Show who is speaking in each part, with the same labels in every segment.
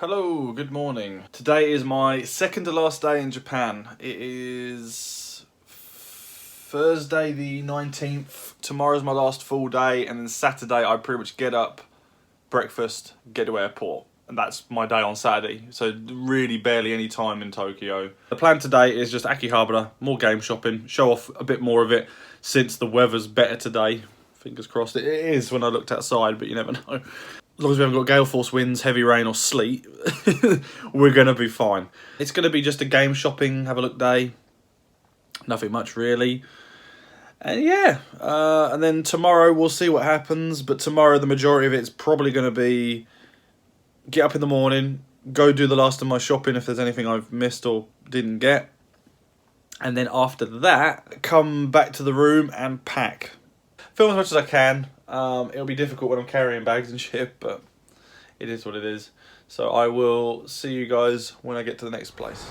Speaker 1: Hello, good morning. Today is my second to last day in Japan. It is Thursday the 19th. Tomorrow's my last full day, and then Saturday I pretty much get up, breakfast, get to airport. And that's my day on Saturday, so really barely any time in Tokyo. The plan today is just Akiharbara, more game shopping, show off a bit more of it since the weather's better today. Fingers crossed it is when I looked outside, but you never know. As long as we haven't got gale force winds, heavy rain or sleet, we're going to be fine. It's going to be just a game shopping, have a look day. Nothing much really. And yeah, and then tomorrow we'll see what happens. But tomorrow the majority of it's probably going to be get up in the morning, go do the last of my shopping if there's anything I've missed or didn't get. And then after that, come back to the room and pack. Film as much as I can. It'll be difficult when I'm carrying bags and shit, but it is what it is. So I will see you guys when I get to the next place.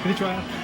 Speaker 2: こんにちは。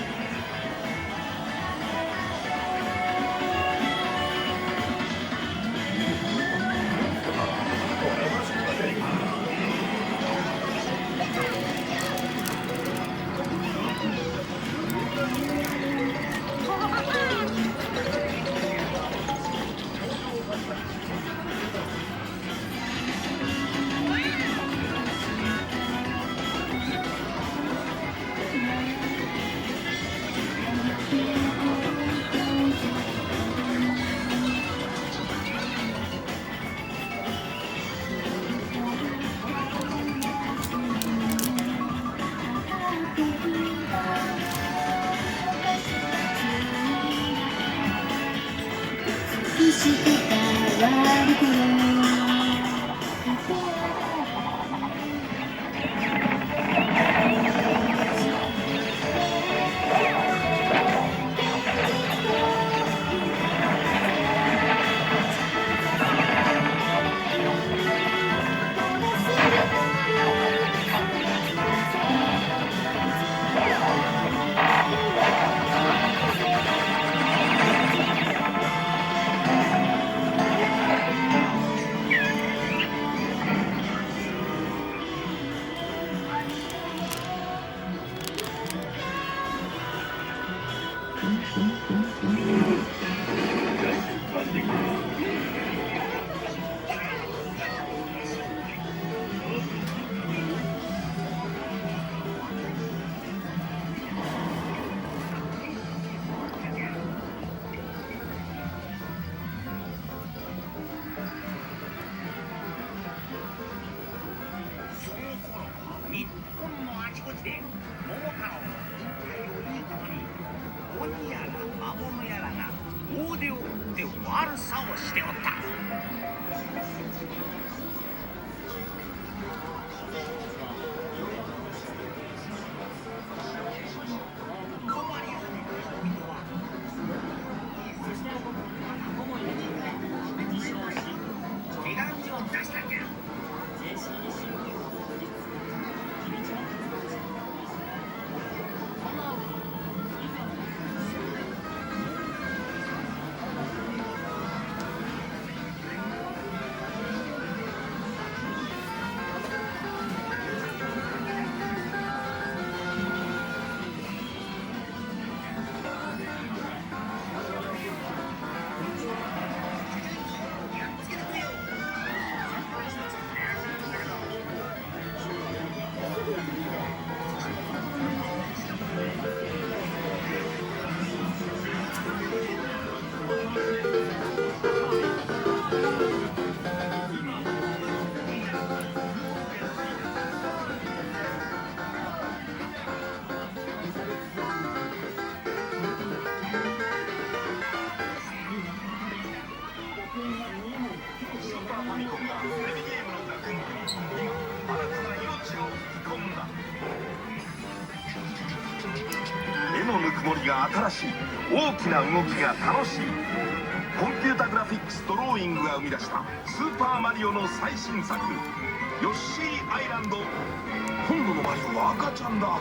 Speaker 3: 絵のぬくもりが新しい、大きな動きが楽しい。コンピュータグラフィックスドローイングが生み出したスーパーマリオの最新作、ヨッシーアイランド。今度のマリオは赤ちゃんだ。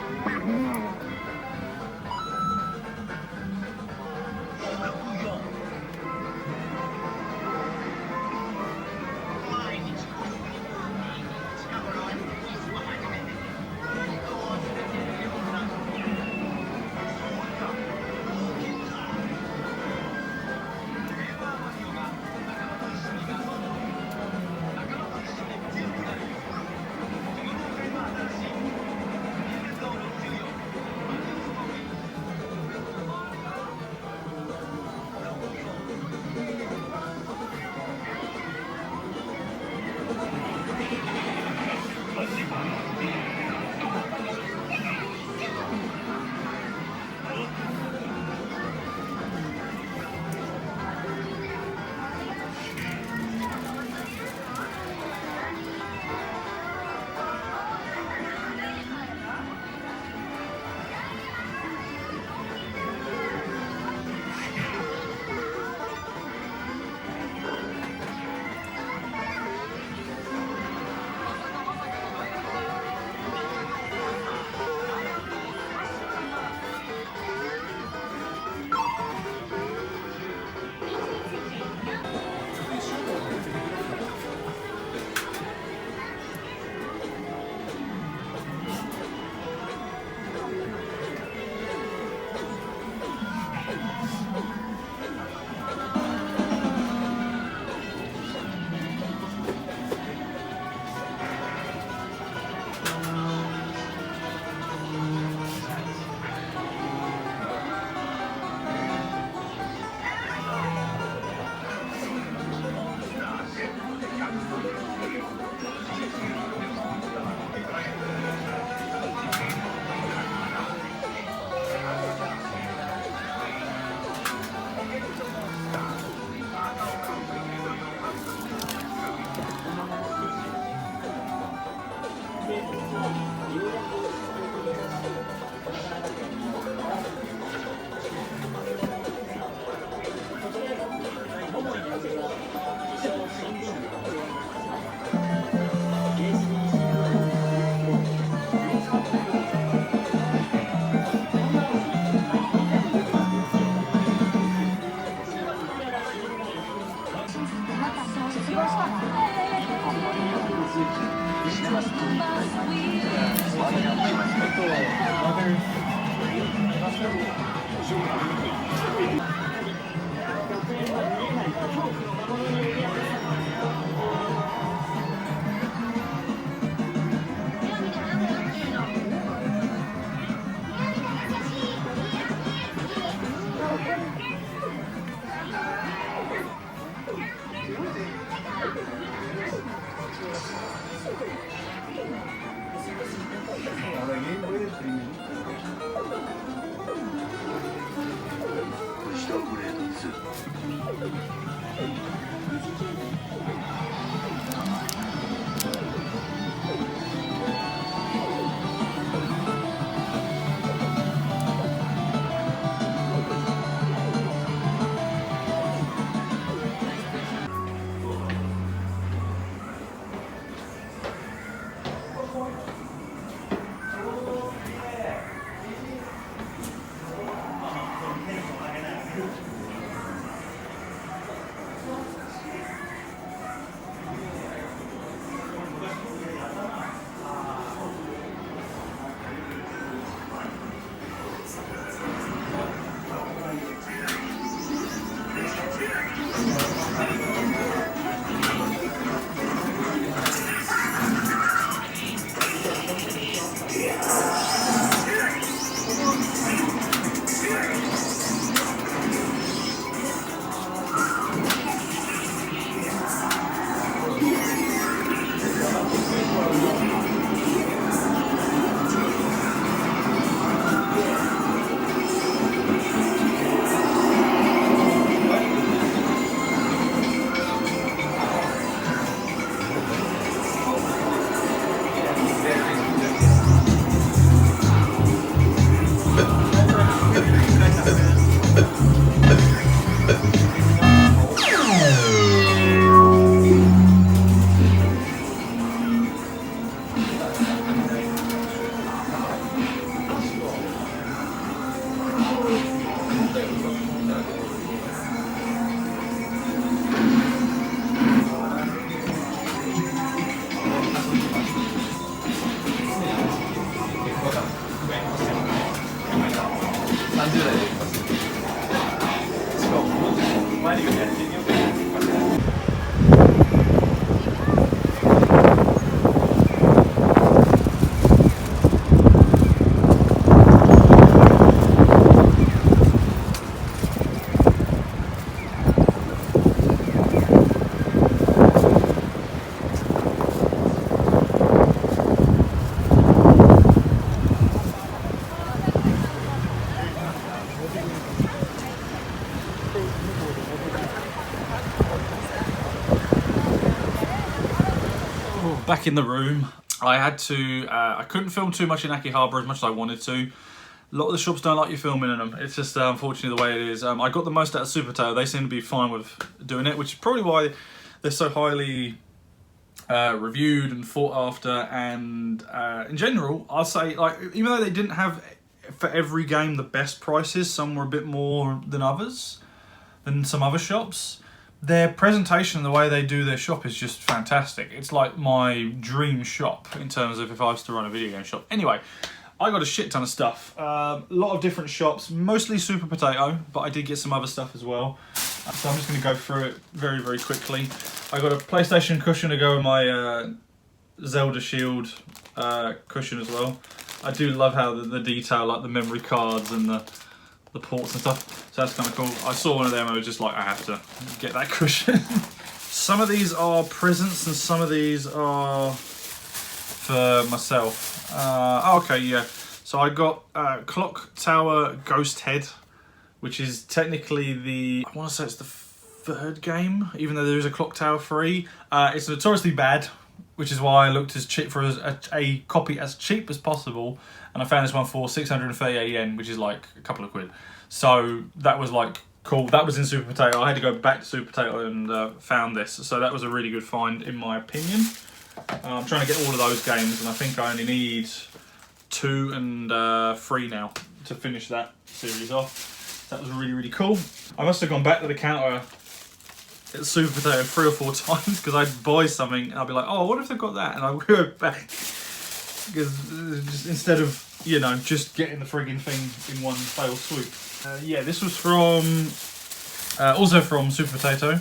Speaker 3: グレード2。
Speaker 1: Back in the room. I had to, I couldn't film too much in Akiharbara as much as I wanted to. A lot of the shops don't like you filming in them. It's just unfortunately the way it is. I got the most out of Super Tail. They seem to be fine with doing it, which is probably why they're so highly reviewed and fought after. And in general, I'll say, like, even though they didn't have for every game the best prices, some were a bit more than others, than some other shops. Their presentation and the way they do their shop is just fantastic. It's like my dream shop in terms of if I was to run a video game shop. Anyway, I got a shit ton of stuff. A lot of different shops, mostly Super Potato, but I did get some other stuff as well. So I'm just going to go through it very, very quickly. I got a PlayStation cushion to go with my Zelda Shield cushion as well. I do love how the detail, like the memory cards and the ports and stuff, so that's kind of cool. I saw one of them, I was just like, I have to get that cushion. Some of these are presents and some of these are for myself. Okay, yeah. So I got Clock Tower Ghost Head, which is technically the, I want to say it's the third game, even though there is a Clock Tower 3. It's notoriously bad, which is why I looked as cheap for a copy as cheap as possible, and I found this one for 638 yen, which is like a couple of quid. So that was like cool. That was in Super Potato. I had to go back to Super Potato and found this, so that was a really good find in my opinion. I'm trying to get all of those games, and I think I only need 2 and 3 now to finish that series off. That was really, really cool. I must have gone back to the counter at Super Potato 3 or 4 times because I'd buy something and I'd be like, oh, what if they've got that? And I would go back because just instead of, you know, just getting the frigging thing in one fail swoop. Yeah, this was from also from Super Potato.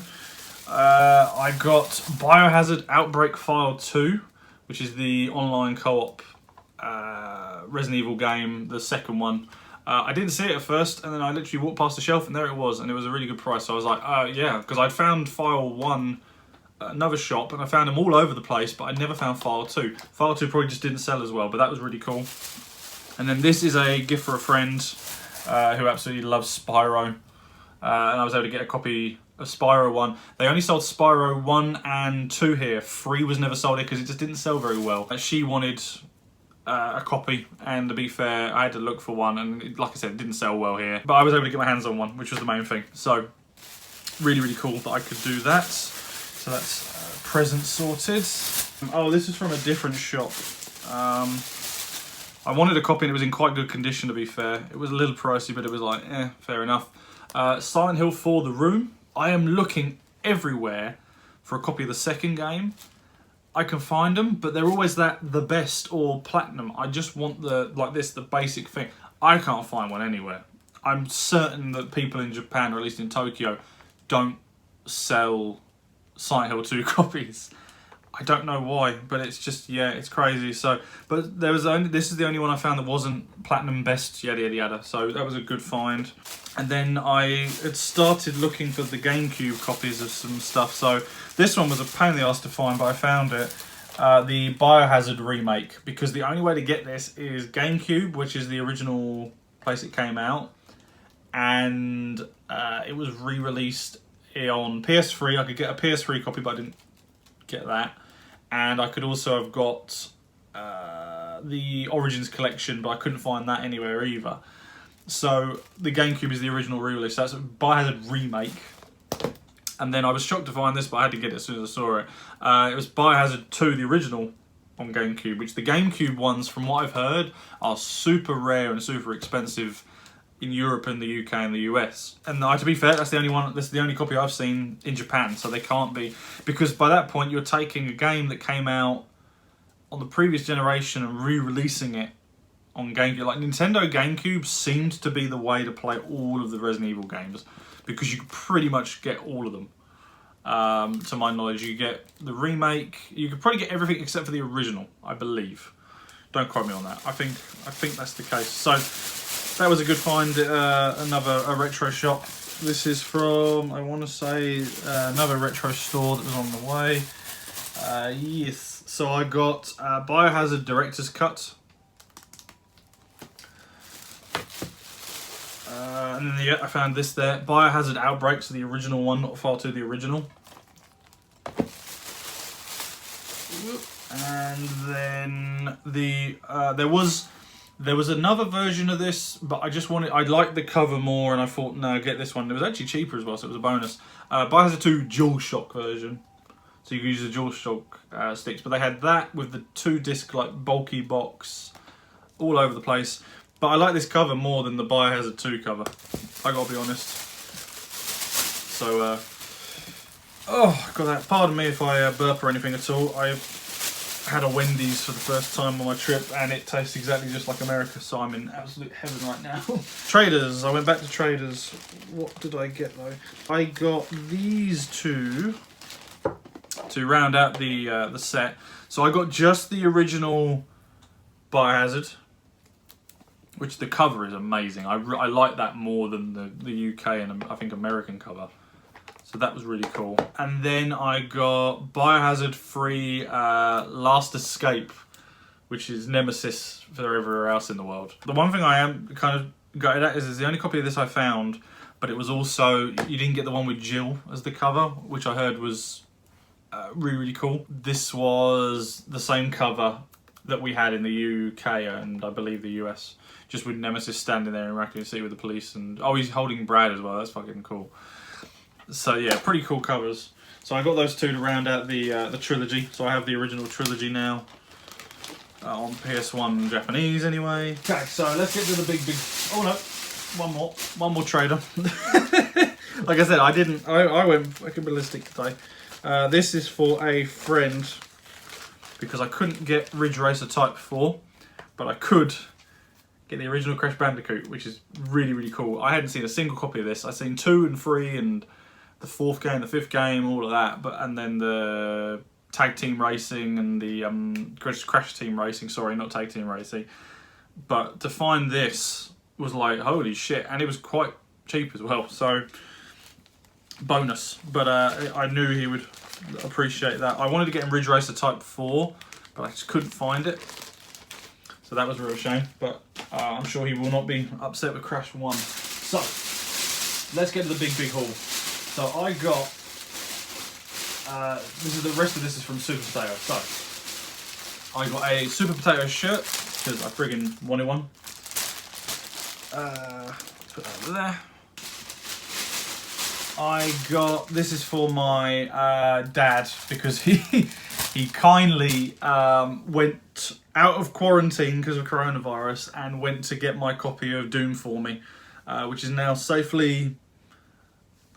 Speaker 1: I got Biohazard Outbreak File 2, which is the online co-op Resident Evil game, the second one. I didn't see it at first, and then I literally walked past the shelf and there it was, and it was a really good price. So I was like, yeah, because I'd found File 1 at another shop, and I found them all over the place, but I never found File 2. File 2 probably just didn't sell as well, but that was really cool. And then this is a gift for a friend who absolutely loves Spyro. and I was able to get a copy of Spyro 1. They only sold Spyro 1 and 2 here. 3 was never sold here because it just didn't sell very well. She wanted a copy, and to be fair, I had to look for one, and like I said, it didn't sell well here. But I was able to get my hands on one, which was the main thing. So really, really cool that I could do that. So that's present sorted. Oh, this is from a different shop. I wanted a copy and it was in quite good condition, to be fair. It was a little pricey, but it was like, fair enough. Silent Hill 4 The Room. I am looking everywhere for a copy of the second game. I can find them, but they're always the best or platinum. I just want the basic thing. I can't find one anywhere. I'm certain that people in Japan, or at least in Tokyo, don't sell Silent Hill 2 copies. I don't know why, but it's just, yeah, it's crazy. So, but this is the only one I found that wasn't platinum best, yada yada yada. So that was a good find. And then I had started looking for the GameCube copies of some stuff. So this one was a pain in the ass to find, but I found it. The Biohazard remake, because the only way to get this is GameCube, which is the original place it came out, and it was re-released on PS3. I could get a PS3 copy, but I didn't get that. And I could also have got the Origins collection, but I couldn't find that anywhere either. So the GameCube is the original re-release. That's a Biohazard remake. And then I was shocked to find this, but I had to get it as soon as I saw it. It was Biohazard 2, the original, on GameCube, which the GameCube ones, from what I've heard, are super rare and super expensive in Europe and the UK and the US. And to be fair, that's the only copy I've seen in Japan, so they can't be, because by that point you're taking a game that came out on the previous generation and re-releasing it on GameCube. Like, Nintendo GameCube seemed to be the way to play all of the Resident Evil games, because you could pretty much get all of them. To my knowledge, you get the remake, you could probably get everything except for the original, I believe. Don't quote me on that. I think that's the case. So that was a good find. A retro shop. This is from, I want to say, another retro store that was on the way. Yes. So I got Biohazard Director's Cut. And then I found this there. Biohazard Outbreak, so the original one, not far to the original. And then there was another version of this, but I liked the cover more, and I thought, no, get this one. It was actually cheaper as well, so it was a bonus. Biohazard 2 DualShock version, so you could use the DualShock sticks, but they had that with the 2-disc like bulky box all over the place. But I like this cover more than the Biohazard 2 cover, I gotta be honest. So, oh, got that. Pardon me if I burp or anything at all. I had a Wendy's for the first time on my trip, and it tastes exactly just like America, so I'm in absolute heaven right now. Traders. I went back to Traders. What did I get though? I got these two to round out the set. So I got just the original Biohazard, which the cover is amazing. I like that more than the UK and I think American cover. So that was really cool. And then I got Biohazard 3 Last Escape, which is Nemesis for everywhere else in the world. The one thing I am kind of gutted at is the only copy of this I found, but it was also, you didn't get the one with Jill as the cover, which I heard was really, really cool. This was the same cover that we had in the UK and I believe the US. Just with Nemesis standing there in Raccoon City with the police, and oh, he's holding Brad as well. That's fucking cool. So yeah, pretty cool covers. So I got those two to round out the trilogy. So I have the original trilogy now on PS1 Japanese anyway. Okay, so let's get to the big. Oh no, one more trader. Like I said, I went fucking ballistic today. This is for a friend because I couldn't get Ridge Racer Type 4, but I could get the original Crash Bandicoot, which is really, really cool. I hadn't seen a single copy of this. I've seen 2 and 3 and the 4th game, the 5th game, all of that. And then the Tag Team Racing and the Crash Team Racing, sorry, not Tag Team Racing. But to find this was like, holy shit. And it was quite cheap as well, so bonus. But I knew he would appreciate that. I wanted to get him Ridge Racer Type 4, but I just couldn't find it. So that was a real shame, but I'm sure he will not be upset with Crash 1. So, let's get to the big haul. So I got, the rest of this is from Super Potato. So I got a Super Potato shirt because I friggin' wanted one. Put that over there. I got, this is for my dad because he kindly went out of quarantine because of coronavirus and went to get my copy of Doom for me, which is now safely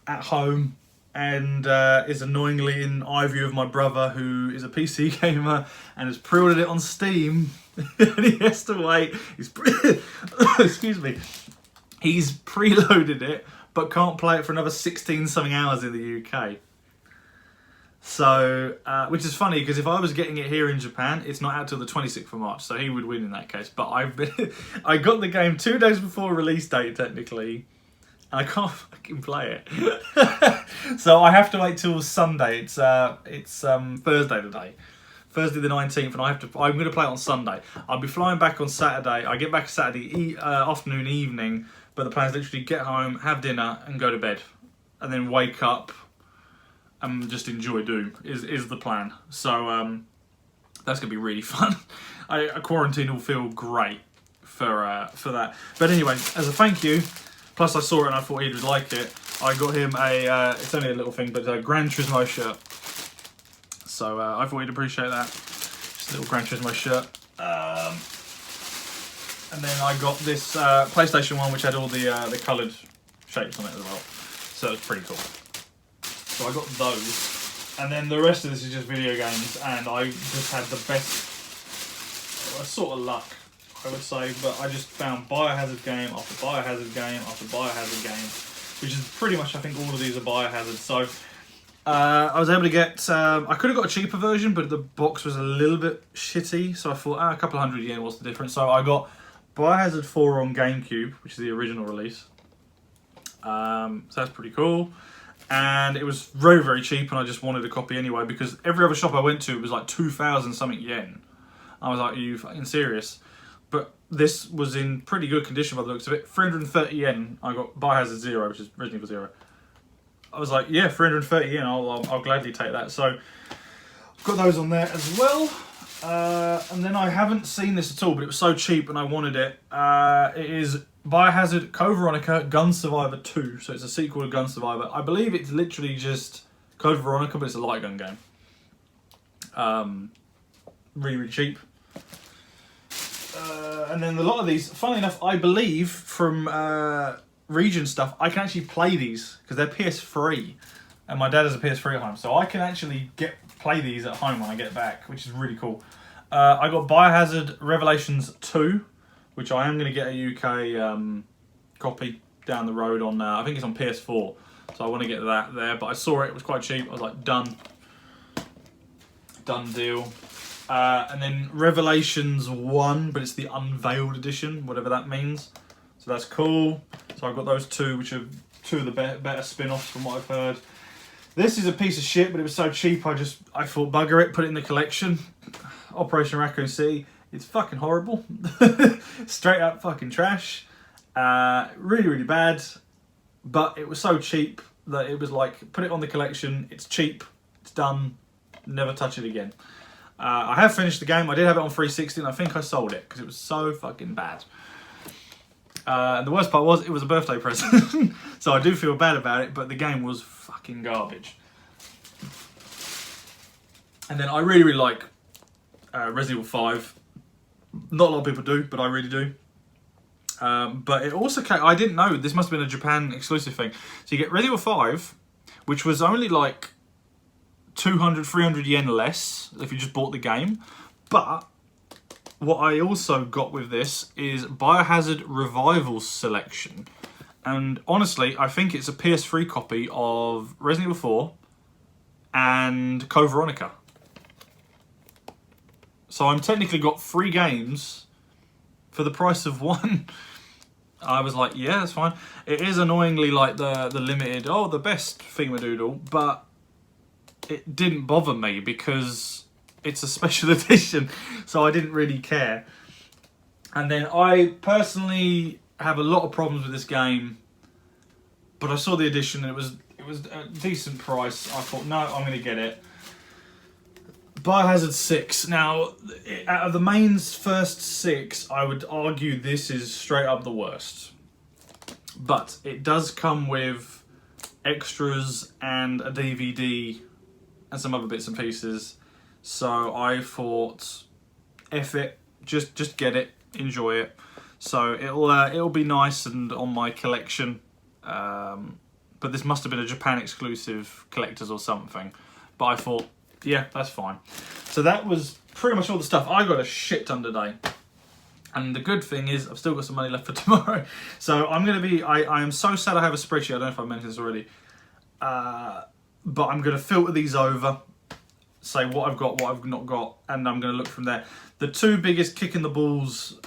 Speaker 1: at home and is annoyingly in eye view of my brother, who is a PC gamer and has pre-ordered it on Steam. And he has to wait. Excuse me. He's preloaded it, but can't play it for another 16 something hours in the UK. So, which is funny because if I was getting it here in Japan, it's not out till the 26th of March, so he would win in that case. But I got the game 2 days before release date technically, and I can't fucking play it. So I have to wait till Sunday. It's Thursday today, Thursday the 19th, and I'm going to play it on Sunday. I'll be flying back on Saturday. I get back Saturday afternoon, evening, but the plan is literally get home, have dinner, and go to bed, and then wake up and just enjoy Doom is the plan. So that's gonna be really fun. A quarantine will feel great for that. But anyway, as a thank you, plus I saw it and I thought he would like it, I got him a it's only a little thing, but a Gran Turismo shirt. So I thought he'd appreciate that. Just a little Gran Turismo shirt. And then I got this PlayStation 1, which had all the coloured shapes on it as well. So it's pretty cool. So I got those, and then the rest of this is just video games, and I just had the best sort of luck, I would say, but I just found Biohazard game after Biohazard game after Biohazard game, which is pretty much, I think all of these are Biohazard. So I was able to get, I could have got a cheaper version, but the box was a little bit shitty, so I thought, a couple hundred yen, what's the difference? So I got Biohazard 4 on GameCube, which is the original release. So that's pretty cool. And it was very, very cheap, and I just wanted a copy anyway, because every other shop I went to, it was like 2,000 something yen. I was like, are you fucking serious? But this was in pretty good condition by the looks of it. 330 yen, I got Biohazard 0, which is Resident Evil 0. I was like, yeah, 330 yen, I'll gladly take that. So, I've got those on there as well. And then I haven't seen this at all, but it was so cheap and I wanted it. It is Biohazard Code Veronica Gun Survivor 2. So it's a sequel to Gun Survivor. I believe it's literally just Code Veronica, but it's a light gun game. Really, really cheap. And then a lot of these, funnily enough, I believe from region stuff, I can actually play these because they're PS3. And my dad has a PS3 at home. So I can actually play these at home when I get back, which is really cool. I got Biohazard Revelations 2, which I am going to get a UK copy down the road on, I think it's on PS4. So I want to get that there, but I saw it was quite cheap. I was like, done deal. And then Revelations 1, but it's the unveiled edition, whatever that means. So that's cool. So I've got those two, which are two of the better spin-offs from what I've heard. This is a piece of shit, but it was so cheap, I thought bugger it, put it in the collection. Operation Raccoon City. It's fucking horrible. Straight up fucking trash. Really, really bad. But it was so cheap that it was like, put it on the collection, it's cheap, it's done, never touch it again. I have finished the game, I did have it on 360 and I think I sold it because it was so fucking bad. And the worst part was, it was a birthday present. So I do feel bad about it, but the game was fucking garbage. And then I really, really like Resident Evil 5. Not a lot of people do, but I really do. But it also came, I didn't know, this must have been a Japan exclusive thing. So you get Resident Evil 5, which was only like 200, 300 yen less if you just bought the game. But what I also got with this is Biohazard Revival Selection. And honestly, I think it's a PS3 copy of Resident Evil 4 and Code Veronica. So I'm technically got 3 games for the price of 1. I was like, yeah, that's fine. It is annoyingly like the limited, the best thingamadoodle, but it didn't bother me because it's a special edition, so I didn't really care. And then I personally have a lot of problems with this game but I saw the edition and it was a decent price. I thought, no, I'm going to get it. Biohazard 6. Now, out of the main's first 6, I would argue this is straight up the worst. But it does come with extras and a DVD and some other bits and pieces. So I thought, F it, just get it, enjoy it. So it'll be nice and on my collection. But this must have been a Japan exclusive collector's or something. But I thought, yeah, that's fine. So that was pretty much all the stuff. I got a shit ton today. And the good thing is I've still got some money left for tomorrow. So I'm going to be... I am so sad I have a spreadsheet. I don't know if I mentioned this already. But I'm going to filter these over. Say what I've got, what I've not got. And I'm going to look from there. The two biggest kick in the balls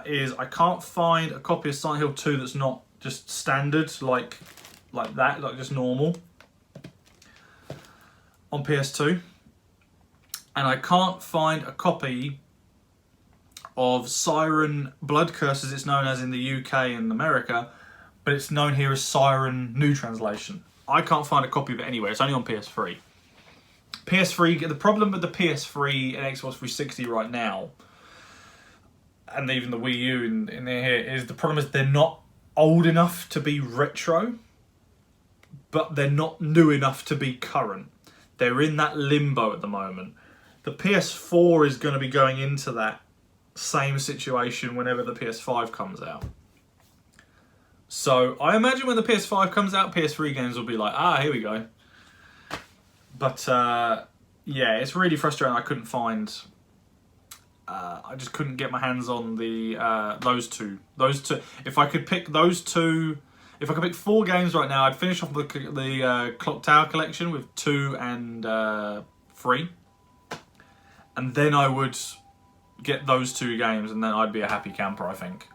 Speaker 1: is I can't find a copy of Silent Hill 2 that's not just standard, like that, like just normal, on PS2. And I can't find a copy of Siren Blood Curse, as it's known as in the UK and America, but it's known here as Siren New Translation. I can't find a copy of it anywhere. It's only on PS3. PS3, the problem with the PS3 and Xbox 360 right now, and even the Wii U in here, is the problem is they're not old enough to be retro, but they're not new enough to be current. They're in that limbo at the moment. The PS4 is going to be going into that same situation whenever the PS5 comes out. So I imagine when the PS5 comes out, PS3 games will be like, here we go. But yeah, it's really frustrating. I couldn't find... I just couldn't get my hands on the those two. If I could pick those two... If I could pick 4 games right now, I'd finish off the Clock Tower collection with 2 and 3. And then I would get those 2 games, and then I'd be a happy camper, I think.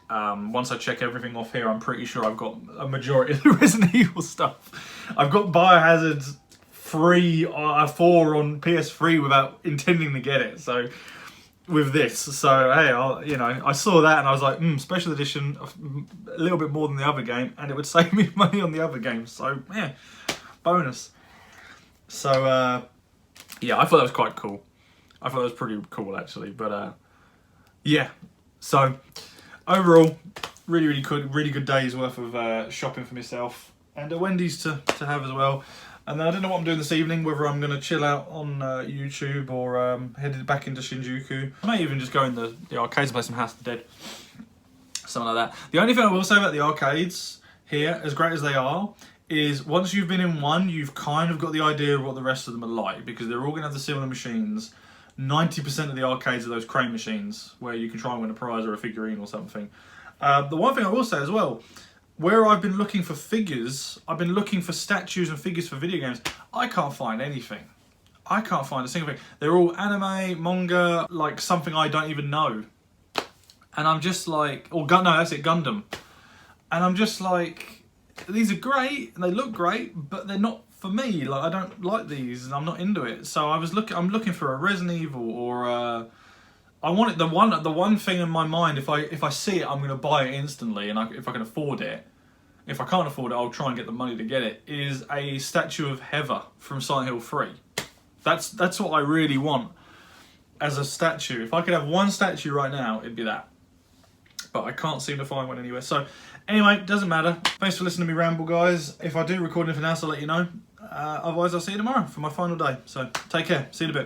Speaker 1: Once I check everything off here, I'm pretty sure I've got a majority of the Resident Evil stuff. I've got Biohazard 4 on PS3 without intending to get it. So with this, so hey, I saw that and I was like, special edition, a little bit more than the other game, and it would save me money on the other game. So yeah, bonus. So yeah, I thought that was quite cool. I thought that was pretty cool actually. But yeah, so overall, really good day's worth of shopping for myself, and a Wendy's to have as well. And then I don't know what I'm doing this evening, whether I'm going to chill out on YouTube or headed back into Shinjuku. I may even just go in the arcades and play some House of the Dead. Something like that. The only thing I will say about the arcades here, as great as they are, is once you've been in one, you've kind of got the idea of what the rest of them are like, because they're all going to have the similar machines. 90% of the arcades are those crane machines, where you can try and win a prize or a figurine or something. The one thing I will say as well, where I've been looking for figures, I've been looking for statues and figures for video games. I can't find anything. I can't find a single thing. They're all anime, manga, like something I don't even know. And I'm just like, that's it, Gundam. And I'm just like, these are great and they look great, but they're not for me. Like, I don't like these and I'm not into it. So I'm looking for a Resident Evil or I want it. The one thing in my mind, if I see it, I'm going to buy it instantly, and if I can afford it. If I can't afford it, I'll try and get the money to get it. Is a statue of Heather from Silent Hill 3. That's what I really want as a statue. If I could have one statue right now, it'd be that. But I can't seem to find one anywhere. So anyway, doesn't matter. Thanks for listening to me ramble, guys. If I do record anything else, I'll let you know. Otherwise, I'll see you tomorrow for my final day. So take care. See you in a bit.